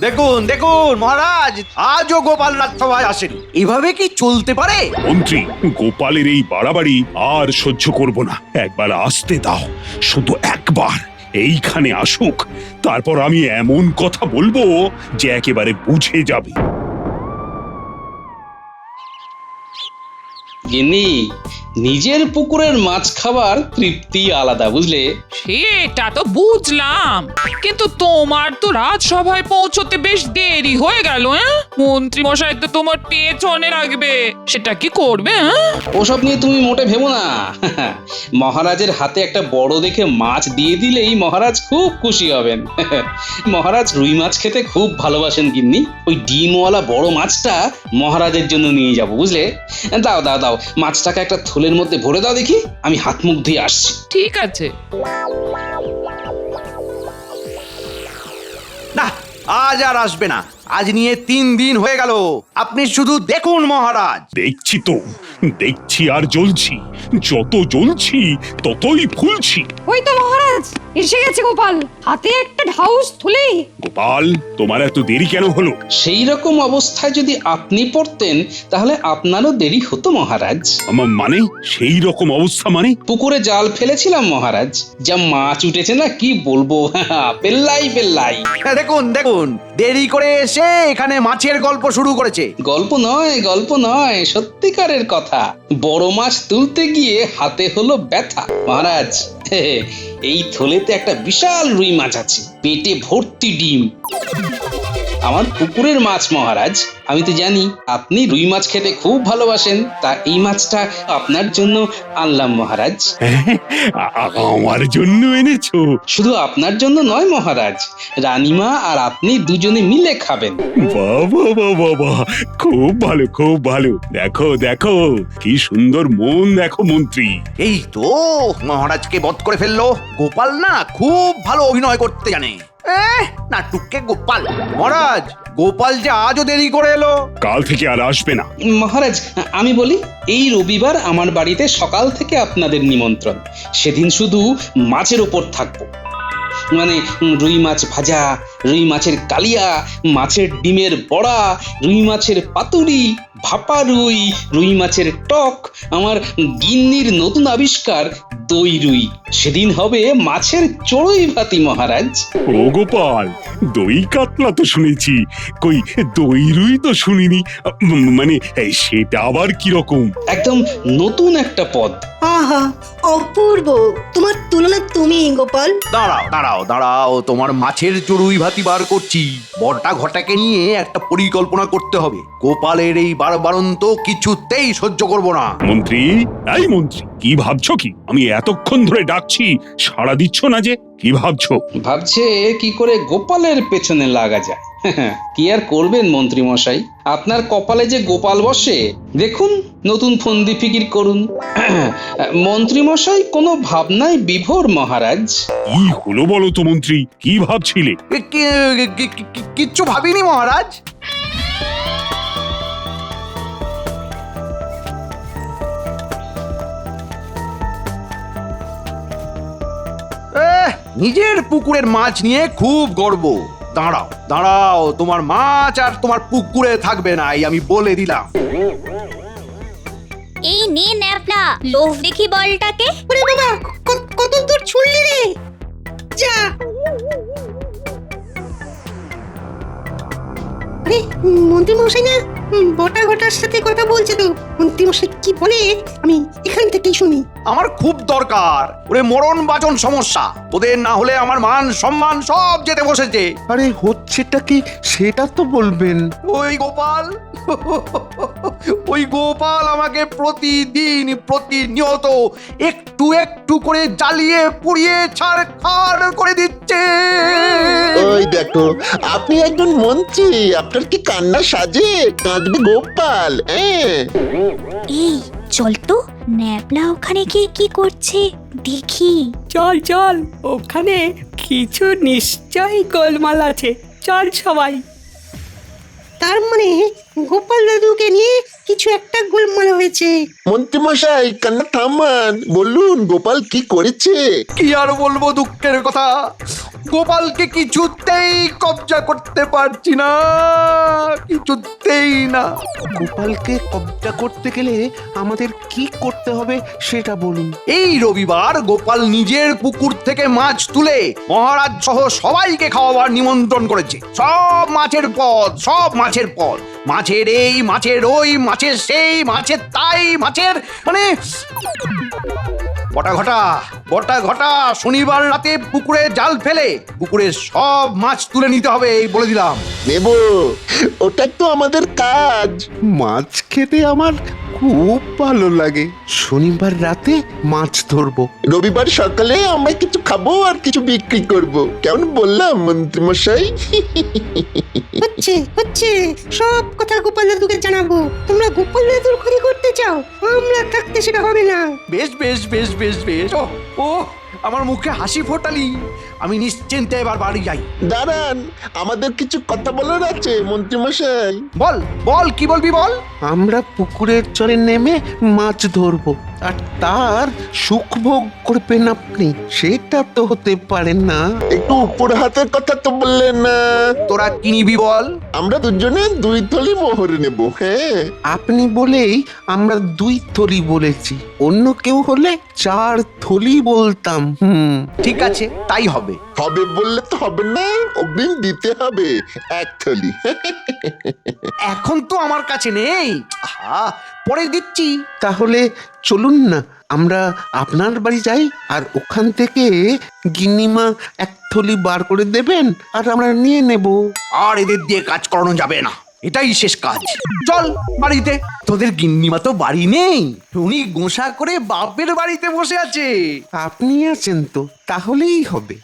দেখুন দেখুন মহারাজ, আজও গোপাল রাজসভায় আসেনি। এভাবে কি চলতে পারে? মন্ত্রী, গোপালের এই বাড়াবাড়ি আর সহ্য করব না। একবার আসতে দাও, শুধু একবার এইখানে আসুক, তারপর আমি এমন কথা বলবো যে একেবারে বুঝে যাবে। গিন্নি, নিজের পুকুরের মাছ খাবার তৃপ্তি আলাদা, বুঝলে? সেটা তো বুঝলাম, কিন্তু তোমার তো রাজসভায় পৌঁছতে বেশ দেরি হয়ে গেল। মন্ত্রী মশাই তো তোমার পেছনে লাগবে, সেটা কি করবে? ওসব নিয়ে তুমি মোটে ভেবো না। মহারাজের হাতে একটা বড় দেখে মাছ দিয়ে দিলেই মহারাজ খুব খুশি হবেন। মহারাজ রুই মাছ খেতে খুব ভালোবাসেন গিন্নি। ওই ডিমওয়ালা বড় মাছটা মহারাজের জন্য নিয়ে যাব, বুঝলে? দাও দাও দাও, মাছটাকে একটা থলের মধ্যে ভরে দাও দেখি, আমি হাত মুখ ধুয়ে আসছি। ঠিক আছে। না, আজ আর আসবে না। আজ নিয়ে 3 দিন হয়ে গেল। আপনি শুধু দেখুন মহারাজ। দেখছি তো, দেখছি আর জ্বলছি। যত জ্বলছি ততই ফুলছি। ওই তো মহারাজ এসে গেছে গোপাল, হাতে একটা ঢাউস থলে। গোপাল, তোমার এত দেরি কেন হলো? সেই রকম অবস্থায় যদি আপনি পড়তেন তাহলে আপনারও দেরি হতো মহারাজ। মানে সেই রকম অবস্থা মানে? পুকুরে জাল ফেলেছিলাম মহারাজ, যা মাছ উঠেছে না কি বলবো। পেল্লাই পেল্লাই। দেখুন দেখুন, দেরি করে এসে এখানে মাছের গল্প শুরু করেছে। গল্প নয়, গল্প নয়, সত্যিকারের কথা। বড় মাছ তুলতে গিয়ে হাতে হলো ব্যথা মহারাজ। এই থলেতে একটা বিশাল রুই মাছ আছে, পেটে ভর্তি ডিম। আমার পুকুরের মাছ মহারাজ। আমি তো জানি আপনি রুই মাছ খেতে খুব ভালোবাসেন, তা এই মাছটা আপনার জন্য আনলাম মহারাজ। আমার জন্য এনেছো? শুধু আপনার জন্য নয় মহারাজ, রানীমা আর আপনি দুজনে মিলে খাবেন। বাবা বাবা বাবা, খুব ভালো, খুব ভালো। দেখো দেখো কি সুন্দর মন, দেখো মন্ত্রী। এই তো মহারাজকে বধ করে ফেললো। গোপাল না খুব ভালো অভিনয় করতে জানে। নাটুকে গোপাল। মহারাজ, গোপাল যে আজও দেরি করে এলো। কাল থেকে আর আসবে না। মহারাজ, আমি বলি, এই রবিবার আমার বাড়িতে সকাল থেকে আপনাদের নিমন্ত্রণ। সেদিন শুধু মাছের ওপর থাকবো। মানে রুই মাছ ভাজা, রুই মাছের কালিয়া, মাছের ডিমের বড়া, রুই মাছের পাতুরি, ভাপা রুই, রুই মাছের টক, আমার গিন্নির নতুন আবিষ্কার দই রুই। সেদিন হবে মাছের চড়ুই ভাতি মহারাজ। ও গোপাল, দই কাতলা তো শুনেছি, কই দই রুই তো শুনিনি। মানে সেটা আবার কি রকম? একদম নতুন একটা পদ। আহা, অপূর্ব। তোমার তুলনা তুমি গোপাল। দাঁড়াও দাঁড়াও দাঁড়াও, তোমার মাছের চড়ুই ভাতি বার করছি। বড়টা ঘটাকে নিয়ে একটা পরিকল্পনা করতে হবে। গোপালের এই বারবারন্ত কিছুতেই সহ্য করব না। মন্ত্রী, এই মন্ত্রী, কি ভাবছো কি? আমি এতক্ষণ ধরে ডাকছি, সাড়া দিচ্ছ না যে? কি ভাবছো? ভাবছে কি করে গোপালের পেছনে লাগা যায়। কি আর করবেন মন্ত্রী মশাই, আপনার কপালে যে গোপাল বসে। দেখুন, নতুন ফন্দি ফিকির করুন। মন্ত্রী মশাই কোনো ভাবনায় বিভোর মহারাজ। কি হলো বলো তো মন্ত্রী, কি ভাবছিলে? কিচ্ছু ভাবিনি মহারাজ। নিজের পুকুরের মাছ নিয়ে খুব গর্ব। দাঁড়াও দাঁড়াও, তোমার মাছ আর তোমার পুকুরে থাকবে না, এই আমি বলে দিলাম। এই নে ন্যাপলা, লোভ দেখি বলটাকে। ওরে বাবা, কত দূর ছুড়লি রে? যা। আরে মন্ত্রী মশাই না বটা ঘটার সাথে কথা বলছে তো। মন্ত্রী মশাই কি বলে আমি এখান থেকেই শুনি। আমার খুব দরকার। ওরে মরণ বাচন সমস্যা। তোদের না হলে আমার মান সম্মান সব যেতে বসেছে। আরে হচ্ছেটা কি সেটা তো বলবেন। ওই গোপাল, ওই গোপাল আমাকে প্রতিদিন প্রতিনিয়ত একটু একটু করে জ্বালিয়ে পুড়িয়ে ছাড়খাড় করে দিচ্ছে। ওই দেখো, আপনি একজন মন্ত্রী, আপনার কি কান্না সাজে? কাঁদবে গোপাল? এই চল তো, ন্যাপলা ওখানে গিয়ে কি করছে দেখি। চল চল, ওখানে কিছু নিশ্চয়ই গোলমাল আছে। চল সবাই। তার মানে গোপাল দাদুকে নিয়ে কিছু একটা গোলমাল হয়েছে। মন্ত্রী মশাই কান্না থামান, বলুন গোপাল কি করেছে? কি আর বলবো দুঃখের কথা, গোপালকে কিছুতেই কবজা করতে পারছি না, কিছুতেই না। গোপালকে কবজা করতে গেলে আমাদের কি করতে হবে সেটা বলুন। এই রবিবার গোপাল নিজের পুকুর থেকে মাছ তুলে মহারাজ সহ সবাইকে খাওয়াবার নিমন্ত্রণ করেছে। সব মাছের পদ, সব মাছের পদ, মাছের এই, মাছের ওই, মাছের সেই, মাছের তাই, মাছের মানে বটা ঘটা শনিবার রাতে পুকুরে জাল ফেলে পুকুরের সব মাছ তুলে নিতে হবে, এই বলে দিলাম। নেব, ওটা তো আমাদের কাজ। মাছ খেতে আমার খুব ভালো লাগে। শনিবার রাতে মাছ ধরবো, রবিবার সকালে আমরা কিছু খাবো আর কিছু বিক্রি করব। কেমন বললাম মন্ত্রী মশাই? হচ্ছে সব কথা গোপাল দাদুকে জানাবো। তোমরা গোপাল দাদুর ক্ষতি করতে চাও, আমরা থাকতে সেটা হবে না। বেশ বেশ বেশ বেশ বেশ, ও আমার মুখে হাসি ফোটালি। আমি নিশ্চিন্তে এবার বাড়ি যাই। দাঁড়ান, আমাদের কিছু কথা বলার আছে মন্ত্রী মশাই। বল বল, কি বলবি বল। আমরা পুকুরের চরে নেমে মাছ ধরবো, আর তার সুখ ভোগ করবেন আপনি, সেটা তো হতে পারে না। একটু উপর হাতের কথা তো বললেন না। তোরা কি নিবি বল? আমরা দুজনে 2 থলি মোহর নেব। হ্যাঁ, আপনি বলেই আমরা 2 থলি বলেছি, অন্য কেউ হলে 4 থলি বলতাম। ঠিক আছে, তাই হবে। হবে বললে তো হবে না, অগ্রিম দিতে হবে 1 থলি। এখন তো আমার কাছে নেই, আহা, পরে দিচ্ছি। তাহলে চলুন না আমরা আপনার বাড়ি যাই, আর ওখান থেকে গিন্নিমা 1 থলি বার করে দেবেন আর আমরা নিয়ে নেব। আর এদের দিয়ে কাজ করানো যাবে না, এটাই শেষ কাজ। চল বাড়িতে। তোদের গিন্নিমা তো বাড়ি নেই, উনি গোসা করে বাপের বাড়িতে বসে আছে। আপনি আছেন তো, তাহলেই হবে।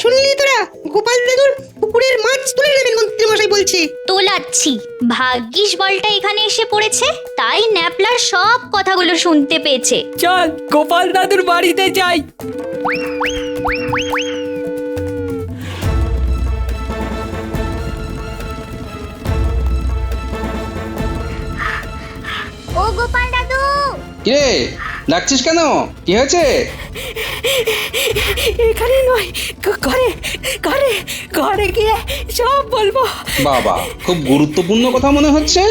শুনলি তোরা, গোপাল দাদুর পুকুরের মাছ তুলে নেবেন মন্ত্রী মশাই বলছে। তোলাচ্ছি, ভাগ্যিস বলটা এখানে এসে পড়েছে, তাই ন্যাপলার সব কথাগুলো শুনতে পেয়েছে। চল গোপাল দাদুর বাড়িতে যাই। ও গোপাল দাদু! কিরে, ডাকছিস কেন? কি হয়েছে? এখানে নয়, ঘরে ঘরে ঘরে গিয়ে সব বলবো। বাবা, খুব গুরুত্বপূর্ণ কথা মনে হচ্ছে।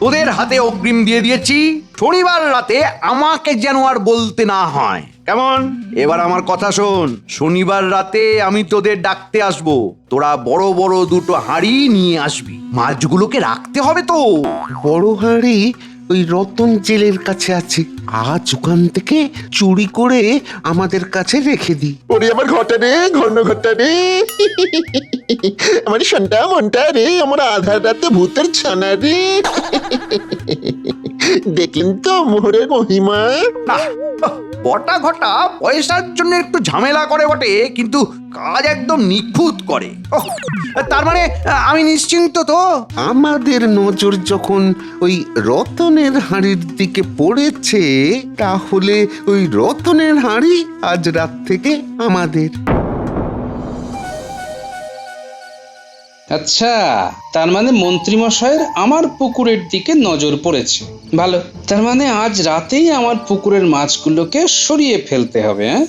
তোদের হাতে অগ্রিম দিয়ে দিয়েছি, শনিবার রাতে আমাকে যেন আর বলতে না হয়, কেমন? এবার আমার কথা শোন, শনিবার রাতে আমি তোদের ডাকতে আসবো। তোরা বড় বড় 2টো হাঁড়ি নিয়ে আসবি, মাছগুলোকে রাখতে হবে তো। বড় হাঁড়ি ওই রতন জেলের কাছে আছে, আজ ওখান থেকে চুরি করে আমাদের কাছে রেখে দিই। ওরে আমার ঘটা রে, ঘন ঘটা রে, আমার সন্টা মনটা রে, আমার আধার রাতে ভূতের ছানা রে। দেখলেন তো মোহরের মহিমা। না, বটা ঘটা পয়সার জন্য একটু ঝামেলা করে বটে, কিন্তু কাজ একদম নিখুঁত করে। তার মানে আমি নিশ্চিন্ত তো। আমাদের নজর যখন ওই রতনের হাঁড়ির দিকে পড়েছে, তাহলে ওই রতনের হাঁড়ি আজ রাত থেকে আমাদের। আচ্ছা, তার মানে মন্ত্রী মশাইয়ের আমার পুকুরের দিকে নজর পড়েছে। ভালো, তার মানে আজ রাতেই আমার পুকুরের মাছগুলোকে সরিয়ে ফেলতে হবে। হ্যাঁ?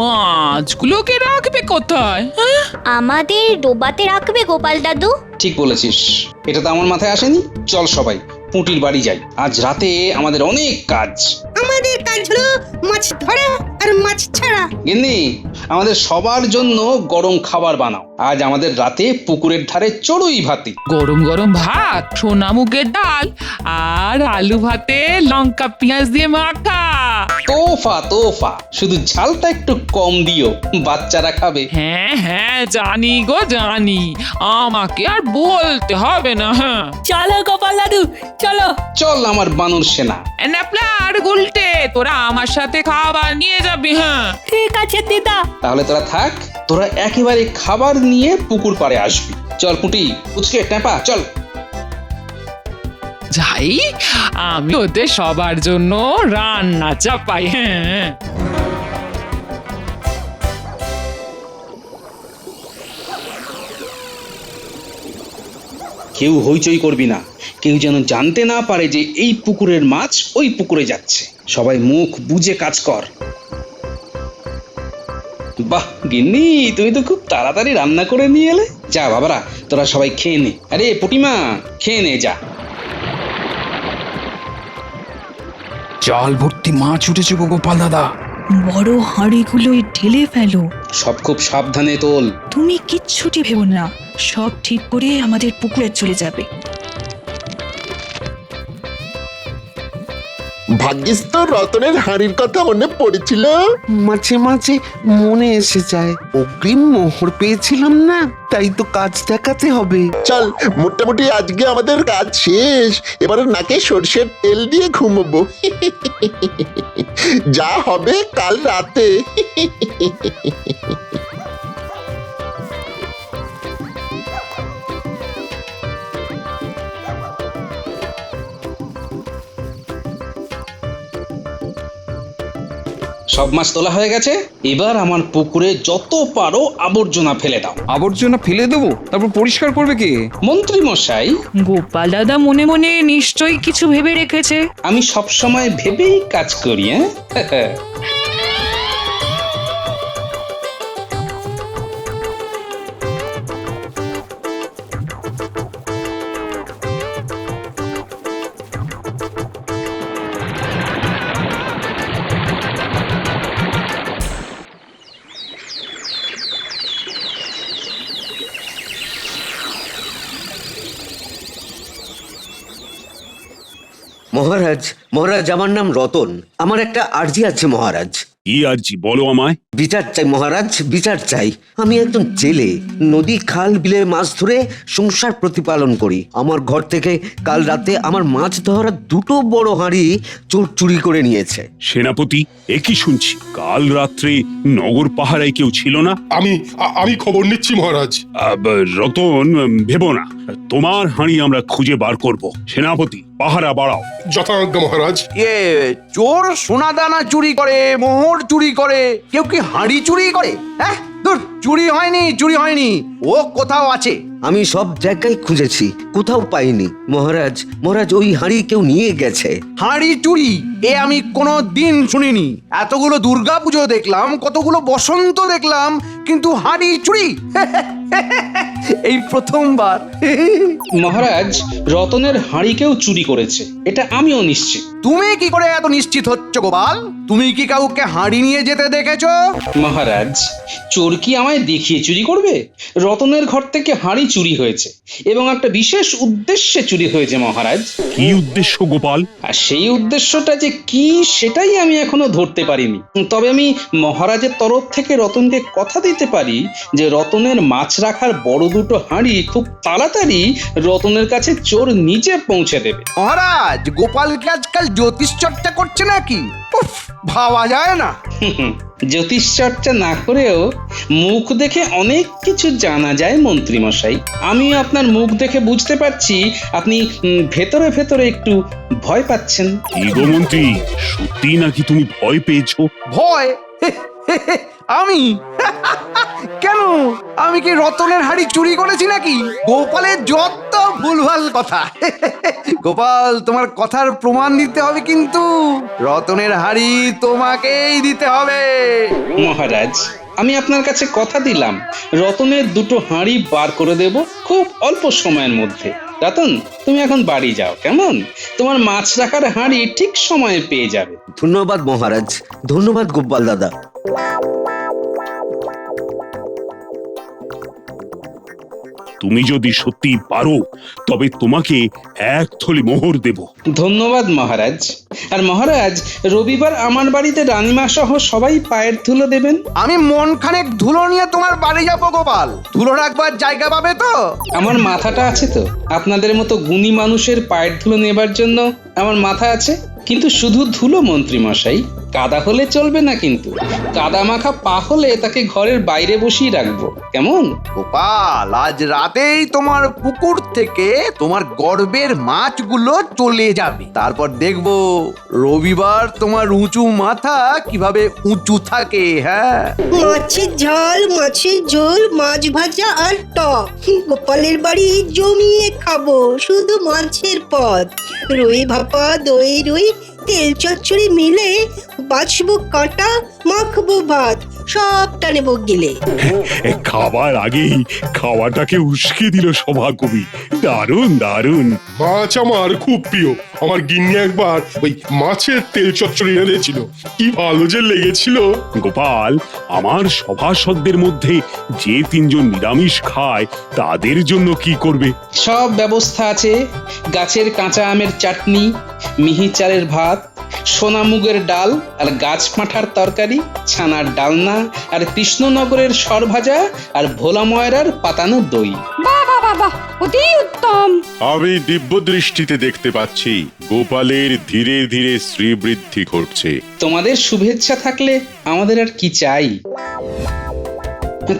মাছগুলোকে রাখবে কোথায়? হ্যাঁ? আমাদের ডোবাতে রাখবে গোপাল দাদু। ঠিক বলেছিস, এটা তো আমার মাথায় আসেনি। চল সবাই পুঁটির বাড়ি যাই, আজ রাতে আমাদের অনেক কাজ। আমাদের কাজ হলো মাছ ধরা আর মাছ ছাড়া। গিন্নি, আমাদের সবার জন্য গরম খাবার বানাও। আজ আমাদের রাতে পুকুরের ধারে চড়ুই ভাতি। গরম গরম ভাত, সোনা মুগের ডাল আর আলু ভাতে লঙ্কা পেঁয়াজ দিয়ে মাখা। তোফা তোফা, শুধু ঝালটা একটু কম দিও, বাচ্চারা খাবে। হ্যাঁ হ্যাঁ, জানি গো জানি, আমাকে আর বলতে হবে না। হ্যাঁ চলো গোপাল দাদু, চলো। চল আমার বানর সেনা। ন্যাপলা আর গুলটে, তোরা আমার সাথে খাবার নিয়ে যাবি। হ্যাঁ ঠিক আছে দিদা। তাহলে তোরা থাক, তোরা একেবারে খাবার নিয়ে পুকুর পাড়ে আসবি। চল পুঁটি, উচকে ট্যাপা, চল। যাই, আমি ওদের সবার জন্য রান্না চাপাই। হ্যাঁ কেউ হইচই করবি না, কেউ যেন জানতে না পারে যে এই পুকুরের মাছ ওই পুকুরে যাচ্ছে। সবাই মুখ বুজে কাজ কর। বাহ গিন্নি, তুমি তো খুব তাড়াতাড়ি রান্না করে নিয়ে এলে। যা বাবারা, তোরা সবাই খেয়ে নে। আরে পুটিমা, খেয়ে নে যা। জাল ভর্তি মাছ উঠেছে গো গোপাল দাদা। বড় হাঁড়িগুলোই ঢেলে ফেলো। সব খুব সাবধানে তোল। তুমি কিচ্ছুটি ভেবো না, সব ঠিক করে আমাদের পুকুরে চলে যাবে। ভাগ্যিস তো রতনের হাঁড়ির কথা মনে পড়েছিল। মাঝে মাঝে মনে এসে যায়, অগ্রিম মোহর পেয়েছিলাম না, তাই তো কাজ দেখাতে হবে। চল, মোটামুটি আজকে আমাদের কাজ শেষ। এবার নাকে সর্ষের তেল দিয়ে ঘুমবো। যা হবে কাল রাতে। সব মাছ তোলা হয়ে গেছে। এবার আমার পুকুরে যত পারো আবর্জনা ফেলে দাও। আবর্জনা ফেলে দেবো, তারপর পরিষ্কার করবে কে? মন্ত্রী মশাই, গোপাল দাদা মনে মনে নিশ্চয়ই কিছু ভেবে রেখেছে। আমি সব সময় ভেবেই কাজ করি। হ্যাঁ মহারাজ, মহারাজ, আমার নাম রতন। আমার একটা আর্জি আছে মহারাজ। কি আরজি বলো আমায়। বিচার চাই মহারাজ, বিচার চাই। আমি একজন জেলে, নদী খাল বিলে মাছ ধরে সংসার প্রতিপালন করি। আমার ঘর থেকে কাল রাতে আমার মাছ ধরা দুটো বড় হাঁড়ি চোর চুরি করে নিয়েছে। সেনাপতি, একই শুনছি কাল রাত্রে নগর পাহারায় কেউ ছিল না। আমি খবর নিচ্ছি মহারাজ। রতন, ভেবো না, তোমার হাঁড়ি আমরা খুঁজে বার করব। সেনাপতি, পাহারা বাড়াও। যথাজ্ঞা মহারাজ। চোর সোনা দানা চুরি করে, মোহর চুরি করে, কেউ কি হাঁড়ি চুরি করে? হ্যাঁ, ধুর, চুরি হয়নি, চুরি হয়নি, ও কোথাও আছে। আমি সব জায়গায় খুঁজেছি, কোথাও পাইনি মহারাজ। মহারাজ, ওই হাঁড়ি কেউ নিয়ে গেছে। হাঁড়ি চুরি এ আমি কোনো দিন শুনিনি। এতগুলো দুর্গা পুজো দেখলাম, কতগুলো বসন্ত দেখলাম, কিন্তু হাঁড়ি চুরি এই প্রথমবার। মহারাজ, রতনের হাঁড়ি কেউ চুরি করেছে, এটা আমিও নিশ্চিত। তুমি কি করে এত নিশ্চিত হচ্ছ গোপাল? তুমি কি কাউকে হাঁড়ি নিয়ে যেতে দেখেছো? মহারাজ, চোর কি আমায় দেখিয়ে চুরি করবে? রতনের ঘর থেকে হাঁড়ি চুরি হয়েছে এবং একটা বিশেষ উদ্দেশ্যে চুরি হয়েছে মহারাজ। কি উদ্দেশ্য গোপাল? আর সেই উদ্দেশ্যটা যে কি সেটাই আমি এখনো ধরতে পারিনি। তবে আমি মহারাজের তরফ থেকে রতনকে কথা দিতে পারি যে রতনের মাছ রাখার বড় দুটো হাঁড়ি খুব তাড়াতাড়ি রতনের কাছে চোর নিজে পৌঁছে দেবে। মহারাজ, গোপাল কি আজকাল জ্যোতিষ চর্চা করছে নাকি? উফ, ভাবা যায় না। জ্যোতিষ চর্চা না করেও মুখ দেখে অনেক কিছু জানা যায় মন্ত্রী মশাই। আমি আপনার মুখ দেখে বুঝতে পারছি আপনি ভেতরে ভেতরে একটু ভয় পাচ্ছেন। কি গো মন্ত্রী, সত্যি নাকি তুমি ভয় পেয়েছো? ভয়? আমি? কেন? আমি কি রতনের হাঁড়ি চুরি করেছি নাকি? গোপালের যত ভুলভাল কথা। গোপাল, তোমার কথার প্রমাণ দিতে হবে, কিন্তু রতনের হাঁড়ি তোমাকেই দিতে হবে। মহারাজ, আমি আপনার কাছে কথা দিলাম রতনের দুটো হাঁড়ি বার করে দেব খুব অল্প সময়ের মধ্যে। রতন, তুমি এখন বাড়ি যাও, কেমন? তোমার মাছ রাখার হাঁড়ি ঠিক সময়ে পেয়ে যাবে। ধন্যবাদ মহারাজ, ধন্যবাদ গোপাল দাদা। তুমি যদি সত্যি পারো তবে তোমাকে এক থলি মোহর দেব। ধন্যবাদ মহারাজ। আর মহারাজ, রবিবার আমার বাড়িতে রানীমা সহ সবাই পায়ের ধুলো দেবেন। আমি মন খানেক ধুলো নিয়ে তোমার বাড়ি যাবো গোপাল। ধুলো রাখবার জায়গা পাবে তো? আমার মাথাটা আছে তো? আপনাদের মতো গুণী মানুষের পায়ের ধুলো নেবার জন্য আমার মাথা আছে, কিন্তু শুধু ধুলো মন্ত্রী মশাই, কাদা হলে চলবে না, কিন্তু কাদা মাখা পা হলে তাকে ঘরের বাইরে বসিয়ে রাখবো, কেমন? গোপাল, আজ রাতেই তোমার পুকুর থেকে তোমার গর্বের মাছগুলো চলে যাবে। তারপর দেখবো রবিবার তোমার উঁচু মাথা কিভাবে উঁচু থাকে। হ্যাঁ, মাছের ঝাল, মাছের ঝোল, মাছ ভাজা আর টক। গোপালের বাড়ি জমিয়ে খাবো, শুধু মাছের পদ। রুই ভাপা, দই রুই, তেল চচ্চড়ি মিলে বাছবো কাঁটা, মাখবো ভাত, সবটা নেবো গিলে। খাবার আগেই খাওয়াটাকে উস্কে দিল সভাকবি। দারুণ দারুণ। মাছ আমার খুব প্রিয়। আমার গিন্নি একবার ওই মাছের তেল চচ্চড়ি এনেছিল, কি ভালো যে লেগেছিল। গোপাল, আমার সভাসদদের মধ্যে যে 3 জন নিরামিষ খায় তাদের জন্য কি করবে? সব ব্যবস্থা আছে। গাছের কাঁচা আমের চাটনি, মিহি চালের ভাত, সোনা মুগের ডাল আর গাছ পাঁঠার তরকারি, ছানার ডালনা আর কৃষ্ণনগরের সরভাজা আর ভোলা ময়রার পাতানো দই। বাবা বাবা, অতি উত্তম। আমি দিব্য দৃষ্টিতে দেখতে পাচ্ছি গোপালের ধীরে ধীরে শ্রীবৃদ্ধি ঘটছে। তোমাদের শুভেচ্ছা থাকলে আমাদের আর কি চাই?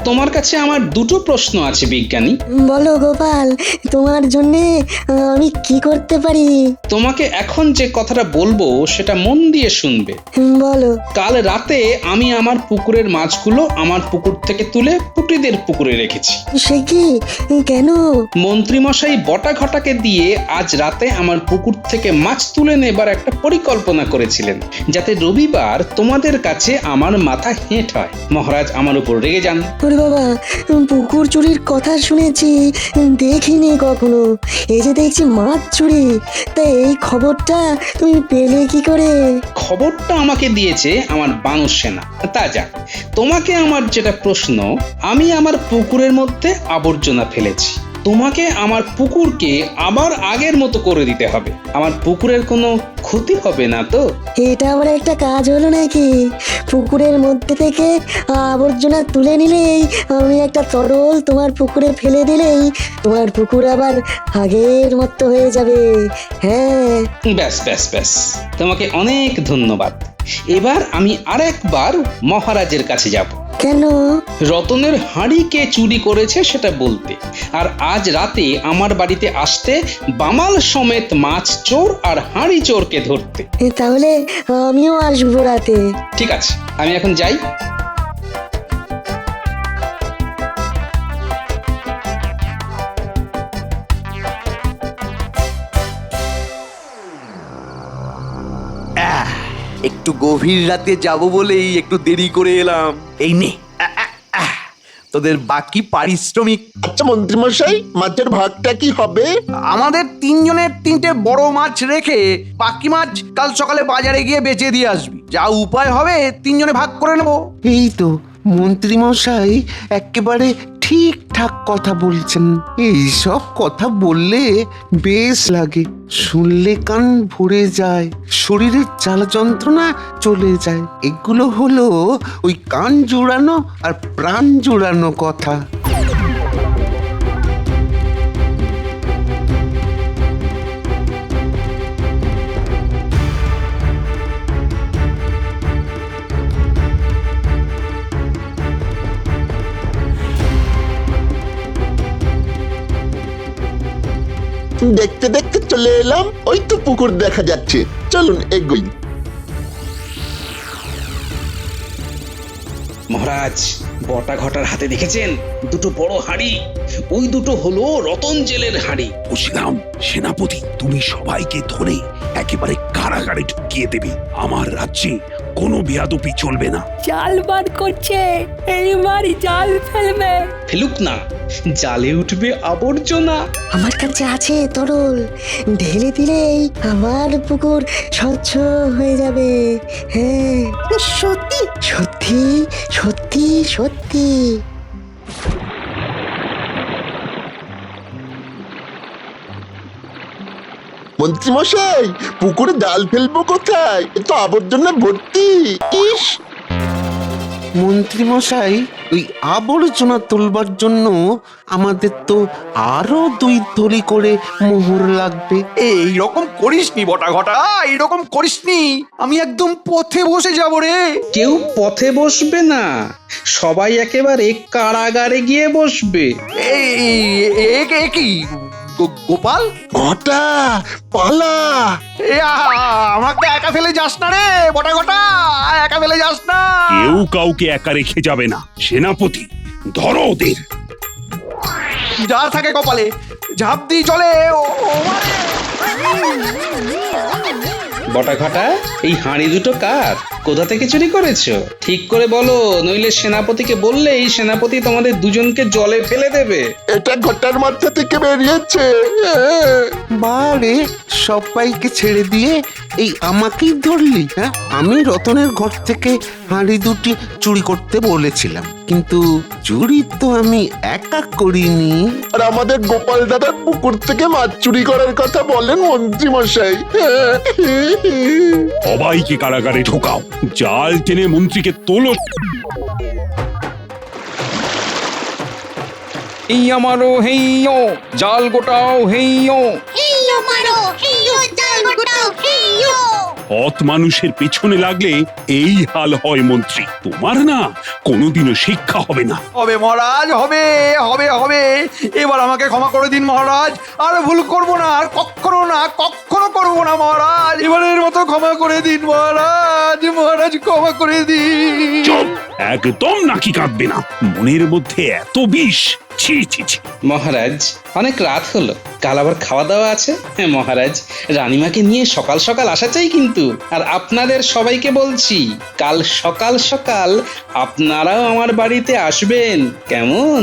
তোমার কাছে আমার 2টো প্রশ্ন আছে বিজ্ঞানী। বলো গোপাল, তোমার জন্য আমি কি করতে পারি? তোমাকে এখন যে কথাটা বলবো সেটা মন দিয়ে শুনবে। বলো। কাল রাতে আমি আমার পুকুরের মাছগুলো আমার পুকুর থেকে তুলে পুটিদের পুকুরে রেখেছি। সে কি? কেন? মন্ত্রীমশাই বটা ঘটাকে দিয়ে আজ রাতে আমার পুকুর থেকে মাছ তুলে নেবার একটা পরিকল্পনা করেছিলেন, যাতে রবিবার তোমাদের কাছে আমার মাথা হেঁট হয়। মহারাজ আমার উপর রেগে যান। ওরে বাবা, পুকুর চুরির কথা শুনেছি, দেখিনি কখনো। এই যে দেখছি মাছ চুরি, তা এই খবরটা তুমি পেলে কি করে? খবরটা আমাকে দিয়েছে আমার বানর সেনা। তা যাক, তোমাকে আমার যেটা প্রশ্ন, আমি আমার পুকুরের মধ্যে আবর্জনা ফেলেছি। তোমাকে আমার পুকুরকে আবার আগের মতো করে দিতে হবে। আমার পুকুরের কোনো ক্ষতি হবে না তো? এটা আবার একটা কাজ হলো নাকি? পুকুরের মধ্যে থেকে আবর্জনা তুলে নিলেই, আমি একটা তরল তোমার পুকুরে ফেলে দিলেই তোমার পুকুর আবার আগের মতো হয়ে যাবে। হ্যাঁ, ব্যাস ব্যাস ব্যাস, তোমাকে অনেক ধন্যবাদ। এবার আমি আরেকবার মহারাজের কাছে যাব। কেন? রতনের হাঁড়ি কে চুরি করেছে সেটা বলতে, আর আজ রাতে আমার বাড়িতে আসতে বামাল সমেত মাছ চোর আর হাঁড়ি চোরকে ধরতে। তাহলে আমিও আসবো রাতে। ঠিক আছে, আমি এখন যাই। একটু গভীর রাতে যাব বলেই একটু দেরি করে এলাম। এই নে, তোদের বাকি পারিশ্রমিক। আচ্ছা মন্ত্রীমশাই, মাছের ভাগটা কি হবে? আমাদের 3 জনের 3টে বড় মাছ রেখে বাকি মাছ কাল সকালে বাজারে গিয়ে বেচে দিয়ে আসবি। যা উপায় হবে 3 জনে ভাগ করে নেব। এই তো মন্ত্রীমশাই একেবারে ঠিকঠাক কথা বলছেন। এইসব কথা বললে বেশ লাগে, শুনলে কান ভরে যায়, শরীরের জ্বালা যন্ত্রণা চলে যায়। এগুলো হলো ওই কান জোড়ানো আর প্রাণ জোড়ানো কথা। দেখতে দেখতে চলে এলাম, ওই তো পুকুর দেখা যাচ্ছে। চলুন এগোই। মহারাজ, বটা ঘটার হাতে দেখেছেন 2টো বড় হাঁড়ি? ওই 2টো হলো রতন জেলের হাঁড়ি। বুঝলাম সেনাপতি, তুমি সবাইকে ধরে একেবারে কারাগারে ঢুকিয়ে দেবে। আমার রাজ্যে কোনো বেয়াদবি চলবে না। জাল বার করছে, এইবার জাল ফেলবে। ফেলুক না, জালে উঠবে আবর্জনা। আমার কাছে আছে তরল, ঢেলে দিলেই আমার পুকুর স্বচ্ছ হয়ে যাবে। হ্যাঁ, সত্যি সত্যি সত্যি সত্যি। মন্ত্রীমশাই, পুকুরে জাল ফেলবো কোথায়? এ তো আবর্জনা ভর্তি। ইস! মন্ত্রী মশাই, ওই আবর্জনা তুলবার জন্য আমাদের তো আরো 2 থলি করে মোহর লাগবে। এইরকম করিসনি বটা ঘটা, এইরকম করিসনি, আমি একদম পথে বসে যাব রে। কেউ পথে বসবে না, সবাই একেবারে কারাগারে গিয়ে বসবে। এ কি গোপাল? ঘটা পালা। আমাকে একা ফেলে যাস না রে বটা ঘটা, একা ফেলে যাস না। কেউ কাউকে একা রেখে যাবে না। সেনাপতি, ধরো ওদের। যা থাকে কপালে ঝাঁপ দিয়ে চলে। বটা ঘটা, এই হাঁড়ি দুটো কার? কোথা থেকে চুরি করেছো? ঠিক করে বলো, নইলে সেনাপতিকে বললেই সেনাপতি তোমাদের দুজনকে জলে ফেলে দেবে। এটা ঘটার মাথা থেকে বেরিয়েছে। বারে, সবাইকে ছেড়ে দিয়ে এই আমাকেই ধরলি? হ্যাঁ, আমি রতনের ঘর থেকে হাঁড়ি 2টি চুরি করতে বলেছিলাম, কিন্তু চুরি তো আমি একা করিনি। আর আমাদের গোপাল দাদার পুকুর থেকে মাছ চুরি করার কথা বলেন মন্ত্রী মশাই। সবাইকে কারাগারে ঢোকাও, জাল টেনে মন্ত্রীকে তোলো। এই আমারও হেইয়ো, জাল গোটাও হেইয়ো। সৎ মানুষের পেছনে লাগলে এই হাল হয় মন্ত্রী। তোমার না কোনোদিনও শিক্ষা হবে না। হবে মহারাজ, হবে হবে হবে। এবার আমাকে ক্ষমা করে দিন মহারাজ, আর ভুল করব না, আর কখনো করব না মহারাজ। এবারের মতো ক্ষমা করে দিন মহারাজ, মহারাজ ক্ষমা করে দিন। চুপ, একদম নাকি কাঁদবে না। মনের মধ্যে এত বিষ! ছি ছি ছি। মহারাজ, অনেক রাত হলো, কাল আবার খাওয়া দাওয়া আছে। হ্যাঁ মহারাজ, রানীমাকে নিয়ে সকাল সকাল আসা চাই কিন্তু। আর আপনাদের সবাইকে বলছি, কাল সকাল সকাল আপনারাও আমার বাড়িতে আসবেন, কেমন?